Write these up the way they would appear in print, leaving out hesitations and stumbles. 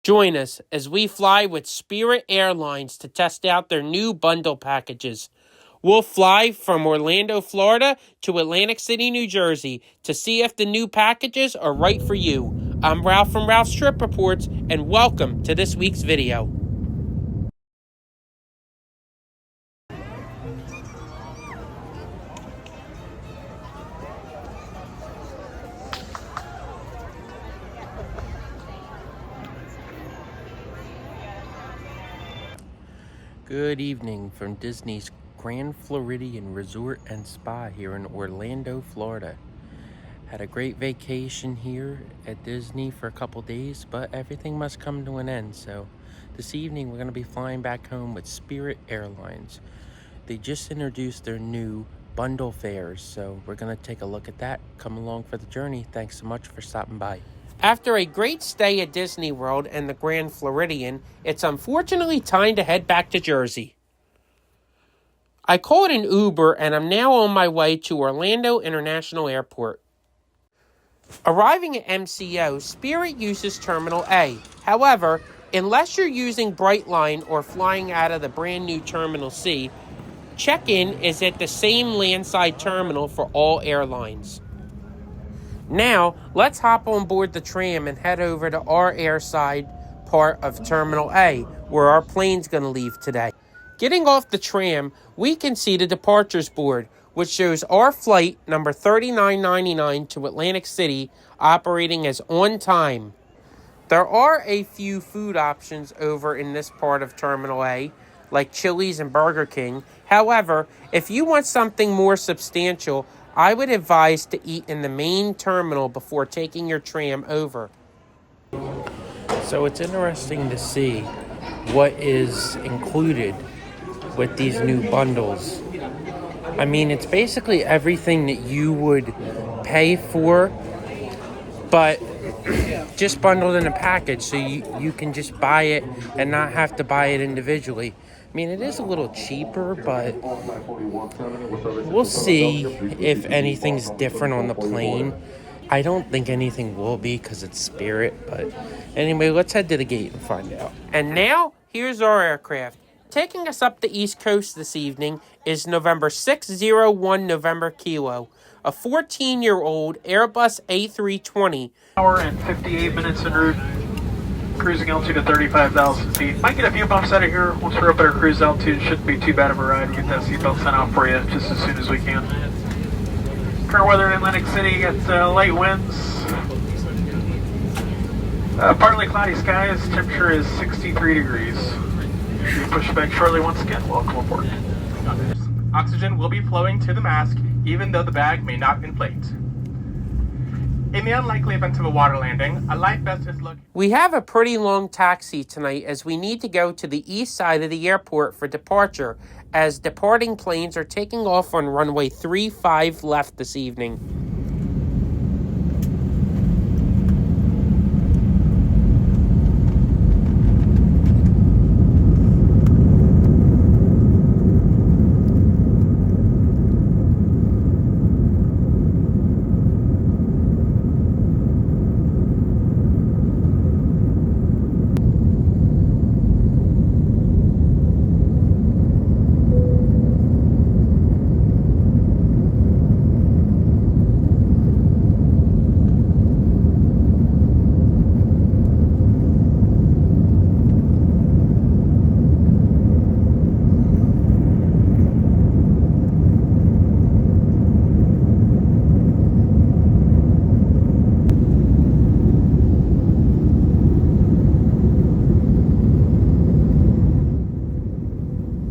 Join us as we fly with Spirit Airlines to test out their new bundle packages. We'll fly from Orlando, Florida to Atlantic City, New Jersey to see if the new packages are right for you. I'm Ralph from Ralph's Trip Reports, and welcome to this week's video. Good evening from Disney's Grand Floridian Resort and Spa here in Orlando, Florida. Had a great vacation here at Disney for a couple days, but everything must come to an end. So this evening we're going to be flying back home with Spirit Airlines. They just introduced their new bundle fares, so we're going to take a look at that. Come along for the journey. Thanks so much for stopping by. After a great stay at Disney World and the Grand Floridian, it's unfortunately time to head back to Jersey. I called an Uber and I'm now on my way to Orlando International Airport. Arriving at MCO, Spirit uses Terminal A. However, unless you're using Brightline or flying out of the brand new Terminal C, check-in is at the same landside terminal for all airlines. Now, let's hop on board the Tram and head over to our airside part of Terminal A, where our plane's going to leave today. Getting off the Tram, we can see the departures board, which shows our flight number 3999 to Atlantic City operating as on time. There are a few food options over in this part of Terminal A, like Chili's and Burger King. However, if you want something more substantial, I would advise to eat in the main terminal before taking your tram over. So it's interesting to see what is included with these new bundles. I mean, it's basically everything that you would pay for, but just bundled in a package, so you can just buy it and not have to buy it individually. I mean, it is a little cheaper, but we'll see if anything's different on the plane. I don't think anything will be because it's Spirit, but anyway, let's head to the gate and find out. And now, here's our aircraft. Taking us up the East Coast this evening is November 601 November Kilo, a 14-year-old Airbus A320. Hour and 58 minutes en route. Cruising altitude at 35,000 feet. Might get a few bumps out of here. Once we're up at our cruise altitude, it shouldn't be too bad of a ride. Get that seatbelt sent out for you just as soon as we can. Current weather in Atlantic City, got light winds. Partly cloudy skies. Temperature is 63 degrees. We push back shortly once again. Welcome aboard. Oxygen will be flowing to the mask, even though the bag may not inflate. In the unlikely event of a water landing, a life vest is located. We have a pretty long taxi tonight as we need to go to the east side of the airport for departure, as departing planes are taking off on runway 35 left this evening.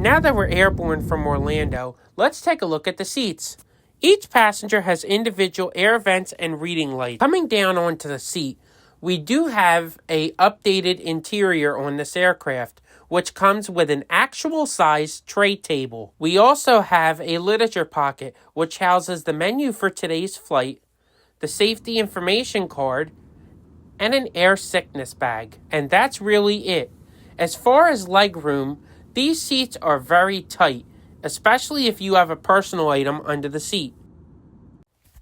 Now that we're airborne from Orlando, let's take a look at the seats. Each passenger has individual air vents and reading lights. Coming down onto the seat, we do have a updated interior on this aircraft, which comes with an actual size tray table. We also have a literature pocket, which houses the menu for today's flight, the safety information card, and an air sickness bag. And that's really it. As far as legroom, these seats are very tight, especially if you have a personal item under the seat.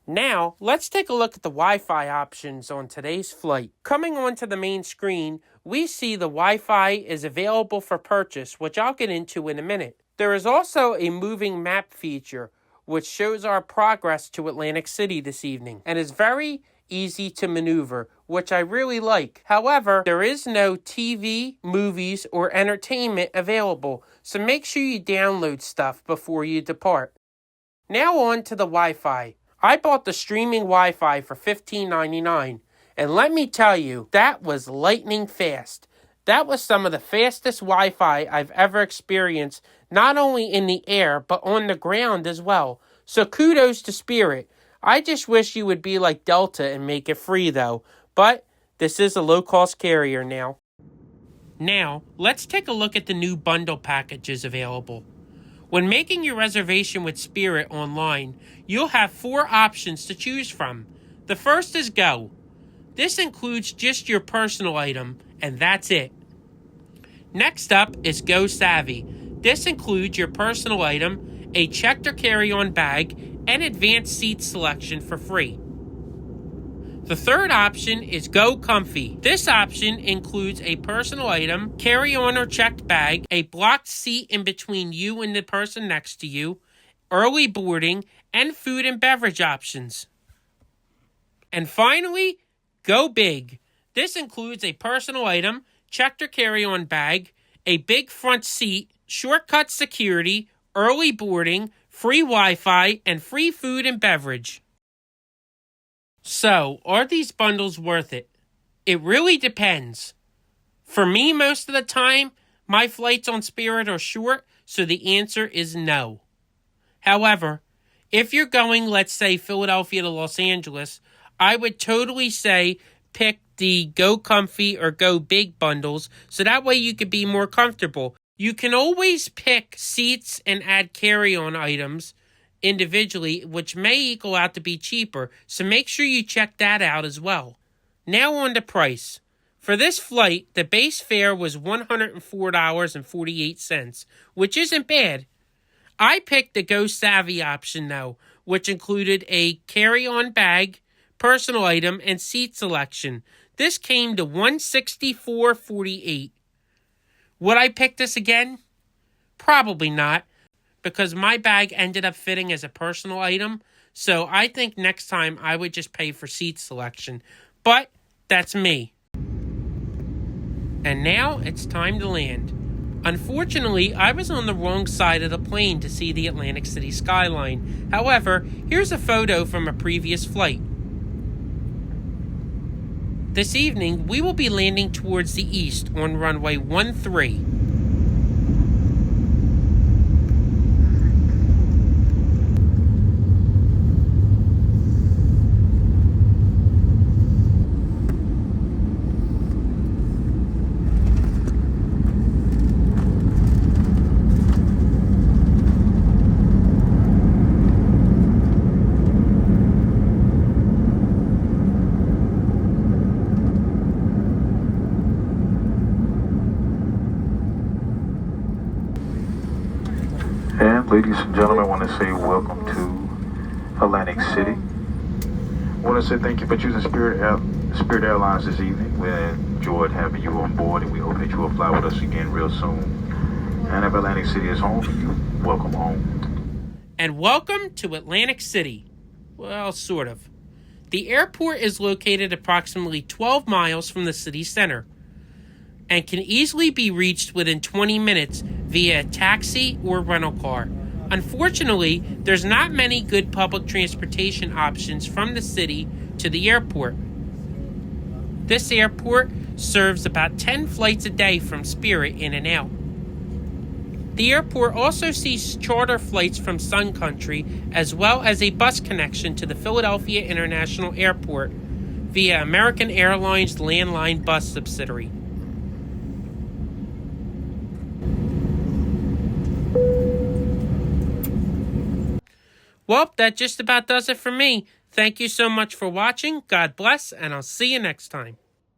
Now, let's take a look at the Wi-Fi options on today's flight. Coming onto the main screen, we see the Wi-Fi is available for purchase, which I'll get into in a minute. There is also a moving map feature, which shows our progress to Atlantic City this evening, and is very easy to maneuver, which I really like. However, there is no TV, movies, or entertainment available, so make sure you download stuff before you depart. Now on to the Wi-Fi. I bought the streaming Wi-Fi for $15.99, and let me tell you, that was lightning fast. That was some of the fastest Wi-Fi I've ever experienced, not only in the air, but on the ground as well. So kudos to Spirit. I just wish you would be like Delta and make it free though, but this is a low-cost carrier now. Now, let's take a look at the new bundle packages available. When making your reservation with Spirit online, you'll have 4 options to choose from. The first is Go. This includes just your personal item, and that's it. Next up is Go Savvy. This includes your personal item, a checked or carry-on bag, and advanced seat selection for free. The third option is Go Comfy. This option includes a personal item, carry-on or checked bag, a blocked seat in between you and the person next to you, early boarding, and food and beverage options. And finally, Go Big. This includes a personal item, checked or carry-on bag, a big front seat, shortcut security, early boarding, free Wi-Fi, and free food and beverage. So, are these bundles worth it? It really depends. For me, most of the time, my flights on Spirit are short, so the answer is no. However, if you're going, let's say, Philadelphia to Los Angeles, I would totally say pick the Go Comfy or Go Big bundles, so that way you could be more comfortable. You can always pick seats and add carry-on items individually, which may equal out to be cheaper, so make sure you check that out as well. Now on to price. For this flight, the base fare was $104.48, which isn't bad. I picked the Go Savvy option though, which included a carry-on bag, personal item, and seat selection. This came to $164.48. Would I pick this again? Probably not, because my bag ended up fitting as a personal item, so I think next time I would just pay for seat selection. But that's me. And now it's time to land. Unfortunately, I was on the wrong side of the plane to see the Atlantic City skyline. However, here's a photo from a previous flight. This evening, we will be landing towards the east on runway 13. And ladies and gentlemen, I want to say welcome to Atlantic City. I want to say thank you for choosing Spirit Airlines this evening. We enjoyed having you on board, and we hope that you will fly with us again real soon. And if Atlantic City is home for you, welcome home. And welcome to Atlantic City. Well, sort of. The airport is located approximately 12 miles from the city center and can easily be reached within 20 minutes via a taxi or rental car. Unfortunately, there's not many good public transportation options from the city to the airport. This airport serves about 10 flights a day from Spirit in and out. The airport also sees charter flights from Sun Country, as well as a bus connection to the Philadelphia International Airport via American Airlines landline bus subsidiary. Well, that just about does it for me. Thank you so much for watching. God bless, and I'll see you next time.